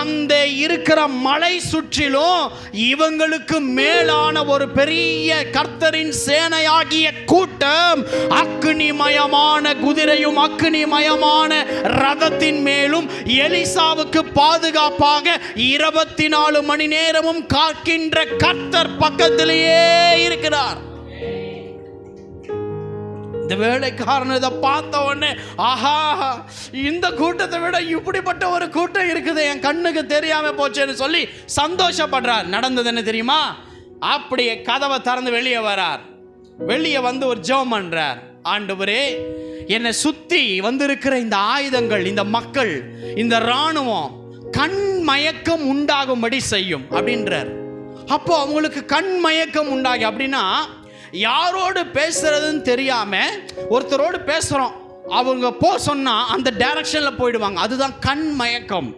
அந்த இருக்கிற மலை சுற்றிலும் இவங்களுக்கு மேலான ஒரு பெரிய கர்த்தரின் சேனையாகிய கூட்டம் அக்னிமயமான குதிரையும் அக்னிமயமான ரதத்தின் மேலும் எலிசாவுக்கு பாதுகாப்பாக 24 மணி நேரமும் காக்கின்ற கர்த்தர் பக்கத்திலேயே இருக்கிறார். இந்த வேலைக்காரன் இதை பார்த்த உடனே, ஆஹா, இந்த கூட்டத்தை விட இப்படிப்பட்ட ஒரு கூட்டம் இருக்குது, என் கண்ணுக்கு தெரியாம போச்சேன்னு சொல்லி சந்தோஷப்படுறார். நடந்தது என்ன தெரியுமா? அப்படியே கதவை திறந்து வெளியே வரார். வெளியே வந்து ஒரு ஜெபம் பண்றார். ஆண்டவரே, என்னை சுத்தி வந்திருக்கிற இந்த ஆயுதங்கள், இந்த மக்கள், இந்த இராணுவம் கண் மயக்கம் உண்டாகும்படி செய்யும் அப்படின்றார். அப்போ அவங்களுக்கு கண் மயக்கம் உண்டாகி, அப்படின்னா யாரோடு பேசுறதுன்னு தெரியாம ஒருத்தரோடு பேசுறோம், அவங்க சொன்னா அந்த டைரக்ஷன்ல போயிடுவாங்க. அதுதான் கண் மயக்கம்.